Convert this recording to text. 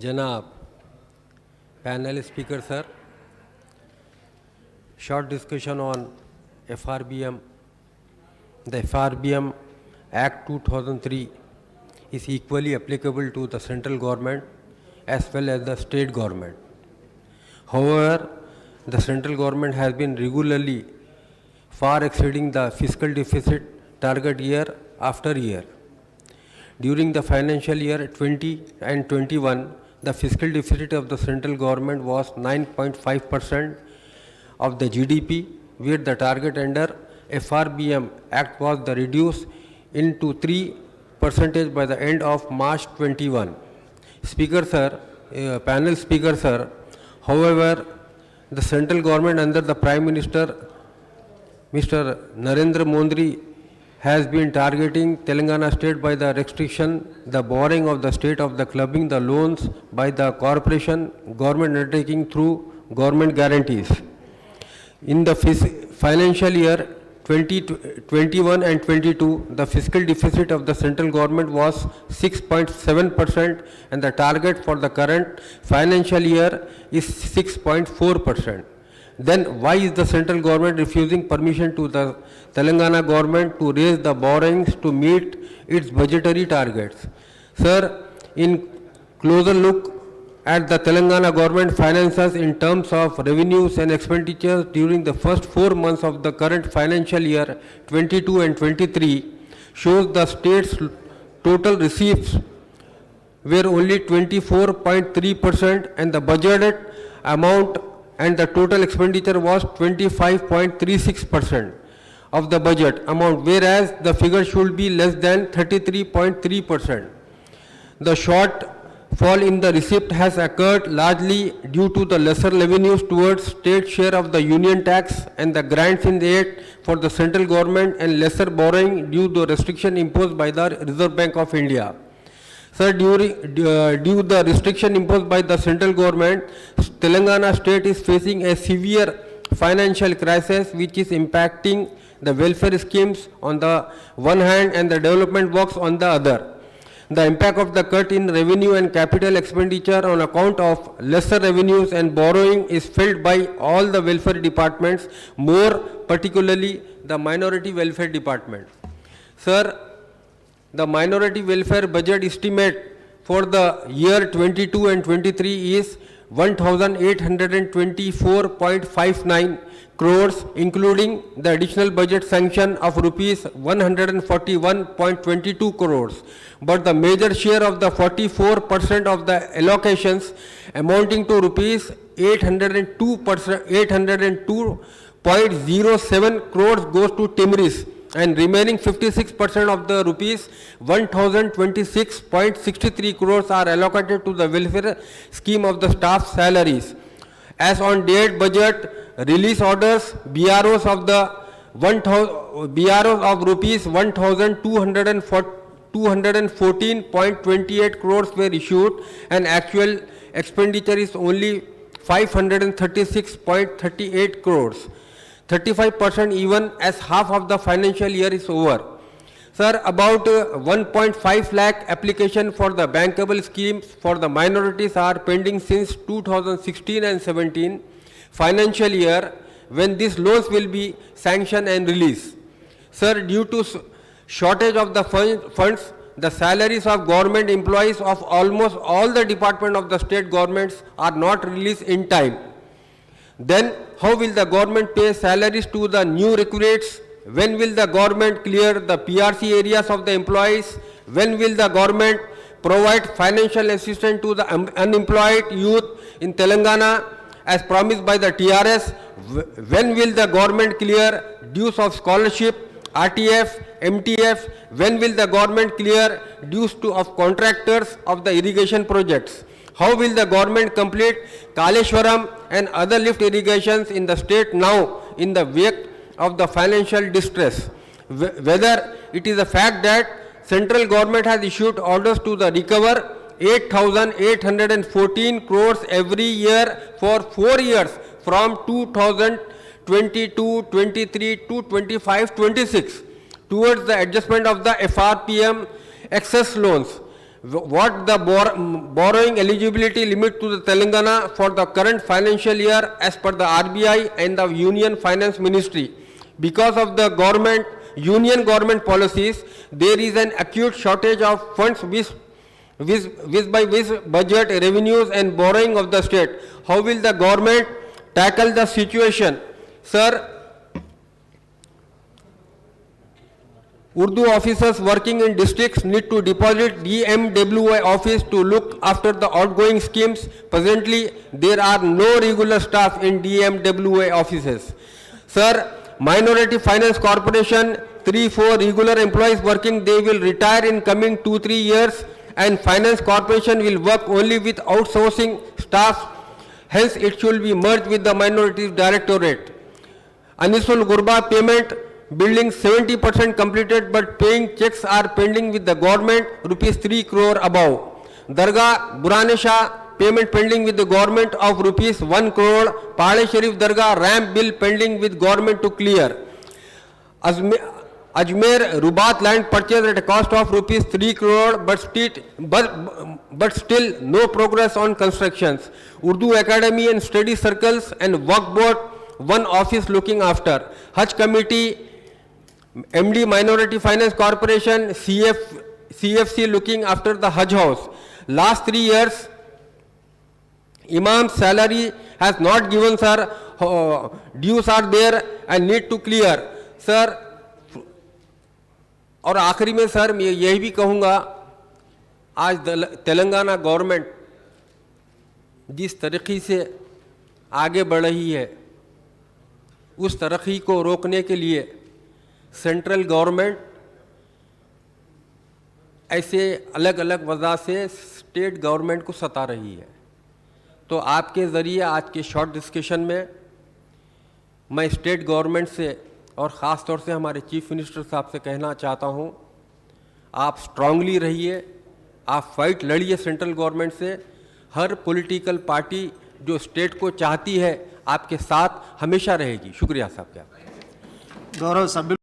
जनाब panel speaker sir, short discussion on FRBM. The FRBM Act 2003 is equally applicable to the central government as well as the state government. However, the central government has been regularly far exceeding the fiscal deficit target year after year. During the financial year 20 and 21, the fiscal deficit of the central government was 9.5% of the GDP, where the target under FRBM Act was the reduced into 3% by the end of March 21. Speaker sir, panel speaker sir, however, the central government under the Prime Minister Mr. Narendra Modi has been targeting Telangana state by the restriction, the borrowing of the state of the clubbing the loans by the corporation government undertaking through government guarantees. In the financial year 2021 and 22, the fiscal deficit of the central government was 6.7% and the target for the current financial year is 6.4%. Then why is the central government refusing permission to the Telangana government to raise the borrowings to meet its budgetary targets? Sir, in closer look at the Telangana government finances in terms of revenues and expenditures during the first 4 months of the current financial year 22 and 23 shows the state's total receipts were only 24.3% and the budgeted amount and the total expenditure was 25.36% of the budget amount, whereas the figure should be less than 33.3%. The shortfall in the receipt has occurred largely due to the lesser revenues towards state share of the union tax and the grants in the aid for the central government and lesser borrowing due to restriction imposed by the Reserve Bank of India. Sir, due the restriction imposed by the central government, Telangana state is facing a severe financial crisis which is impacting the welfare schemes on the one hand and the development works on the other. The impact of the cut in revenue and capital expenditure on account of lesser revenues and borrowing is felt by all the welfare departments, more particularly the minority welfare department. Sir, the minority welfare budget estimate for the year 22 and 23 is 1,824.59 crores, including the additional budget sanction of rupees 141.22 crores. But the major share of the 44% of the allocations amounting to rupees 802.07 crores goes to Timris, and remaining 56% of the rupees 1026.63 crores are allocated to the welfare scheme of the staff salaries. As on date budget release orders, BROs of the BROs of rupees 1214.28 crores were issued and actual expenditure is only 536.38 crores. 35% even as half of the financial year is over. Sir, about 1.5 lakh application for the bankable schemes for the minorities are pending since 2016 and 17 financial year, when these loans will be sanctioned and released. Sir, due to shortage of the funds, the salaries of government employees of almost all the departments of the state governments are not released in time. Then how will the government pay salaries to the new recruits? When will the government clear the PRC areas of the employees? When will the government provide financial assistance to the unemployed youth in Telangana as promised by the TRS? When will the government clear dues of scholarship, RTF, MTF? When will the government clear dues of contractors of the irrigation projects? How will the government complete Kaleshwaram and other lift irrigations in the state now in the wake of the financial distress? Whether it is a fact that central government has issued orders to the recover 8,814 crores every year for 4 years from 2022, 23 to 25, 26 towards the adjustment of the FRPM excess loans. what the borrowing eligibility limit to the Telangana for the current financial year as per the RBI and the Union Finance Ministry. Because of the union government policies, there is an acute shortage of funds which budget revenues and borrowing of the state. How will the government tackle the situation? Sir, Urdu officers working in districts need to deposit DMWI office to look after the outgoing schemes. Presently, there are no regular staff in DMWI offices. Sir, Minority Finance Corporation, 3-4 regular employees working, they will retire in coming 2-3 years, and Finance Corporation will work only with outsourcing staff. Hence, it should be merged with the Minorities Directorate. Anisul Gurba payment, building 70% completed, but paying checks are pending with the government, rupees 3 crore above. Dargah Buranesha, payment pending with the government of rupees 1 crore. Pale Sharif Dargah, ramp bill pending with government to clear. Ajmer Rubat land purchase at a cost of rupees 3 crore, but still no progress on constructions. Urdu Academy and study circles and Waqf board, one office looking after. Hajj committee, MD Minority Finance Corporation, CFC looking after the Hajj house. Last 3 years, Imam's salary has not given, sir. Dues are there and need to clear. Sir, और आखिरी में sir मैं यही भी कहूँगा, आज Telangana government जिस तरक्की से आगे बढ़ रही है, उस तरक्की को रोकने के लिए सेंट्रल गवर्नमेंट ऐसे अलग अलग वजह से स्टेट गवर्नमेंट को सता रही है। तो आपके ज़रिए आज के शॉर्ट डिस्कशन में मैं स्टेट गवर्नमेंट से और ख़ास तौर से हमारे चीफ मिनिस्टर साहब से कहना चाहता हूँ, आप स्ट्रांगली रहिए, आप फाइट लड़िए सेंट्रल गवर्नमेंट से। हर पॉलिटिकल पार्टी जो स्टेट को चाहती है आपके साथ हमेशा रहेगी। शुक्रिया साहब। क्या गौरव सभ्युలు